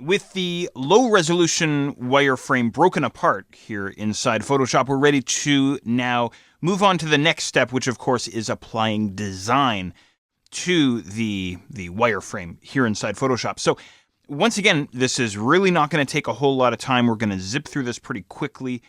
With the low-resolution wireframe broken apart here inside Photoshop, we're ready to now move on to the next step, which of course is applying design to the wireframe here inside Photoshop. So once again, this is really not going to take a whole lot of time. We're going to zip through this pretty quickly.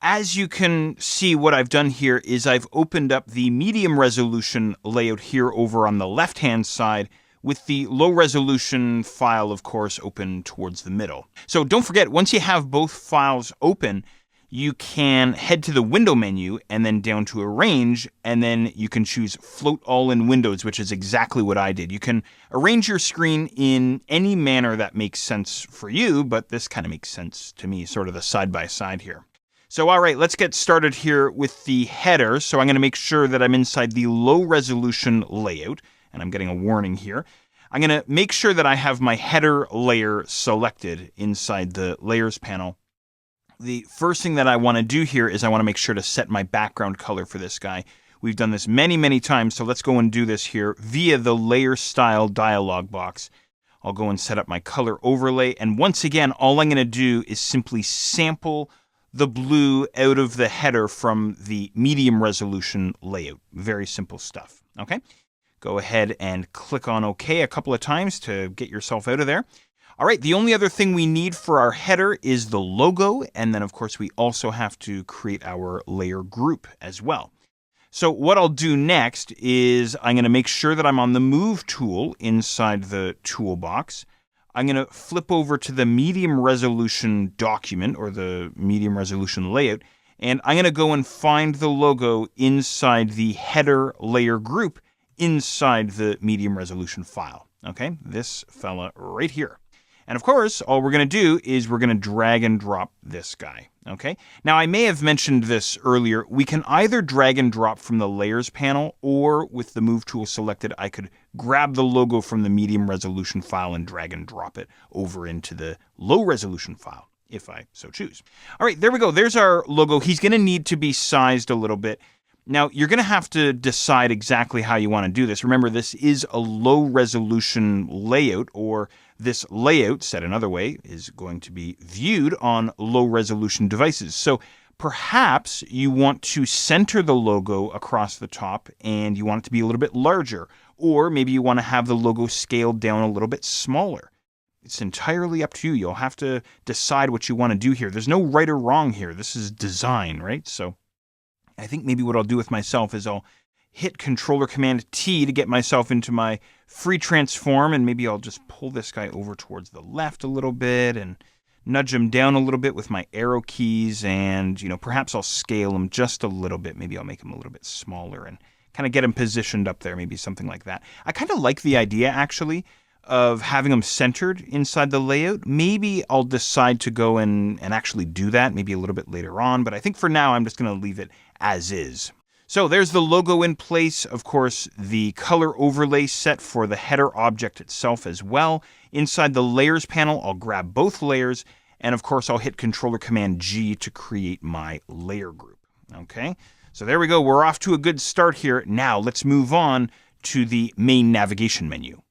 As you can see, what I've done here is I've opened up the medium resolution layout here over on the left-hand side, with the low resolution file, of course, open towards the middle. So don't forget, once you have both files open, you can head to the window menu and then down to arrange, and then you can choose float all in windows, which is exactly what I did. You can arrange your screen in any manner that makes sense for you, but this kind of makes sense to me, sort of the side by side here. So all right, let's get started here with the header. So I'm going to make sure that I'm inside the low resolution layout. And I'm getting a warning here. I'm going to make sure that I have my header layer selected inside the layers panel. The first thing that I want to do here is I want to make sure to set my background color for this guy. We've done this many, many times, so let's go and do this here via the layer style dialog box. I'll go and set up my color overlay, and once again, all I'm going to do is simply sample the blue out of the header from the medium resolution layout. Very simple stuff, okay? Go ahead and click on OK a couple of times to get yourself out of there. All right, the only other thing we need for our header is the logo, and then of course we also have to create our layer group as well. So what I'll do next is I'm going to make sure that I'm on the Move tool inside the toolbox. I'm going to flip over to the medium resolution document, or the medium resolution layout, and I'm going to go and find the logo inside the header layer group inside the medium resolution file. Okay, this fella right here. And of course, all we're going to do is we're going to drag and drop this guy. Okay, now I may have mentioned this earlier. We can either drag and drop from the layers panel, or with the Move tool selected, I could grab the logo from the medium resolution file and drag and drop it over into the low resolution file, if I so choose. All right, there we go. There's our logo. He's going to need to be sized a little bit. Now, you're going to have to decide exactly how you want to do this. Remember, this is a low-resolution layout, or this layout, said another way, is going to be viewed on low-resolution devices. So perhaps you want to center the logo across the top, and you want it to be a little bit larger. Or maybe you want to have the logo scaled down a little bit smaller. It's entirely up to you. You'll have to decide what you want to do here. There's no right or wrong here. This is design, right? So I think maybe what I'll do with myself is I'll hit Controller-Command-T to get myself into my free transform, and maybe I'll just pull this guy over towards the left a little bit and nudge him down a little bit with my arrow keys, and perhaps I'll scale him just a little bit. Maybe I'll make him a little bit smaller and kind of get him positioned up there, maybe something like that. I kind of like the idea, actually, of having them centered inside the layout. Maybe I'll decide to go and actually do that maybe a little bit later on, but I think for now I'm just going to leave it as is. So there's the logo in place. Of course, the color overlay set for the header object itself as well. Inside the layers panel, I'll grab both layers, and of course I'll hit Controller-Command-G to create my layer group. Okay, so there we go. We're off to a good start here. Now let's move on to the main navigation menu.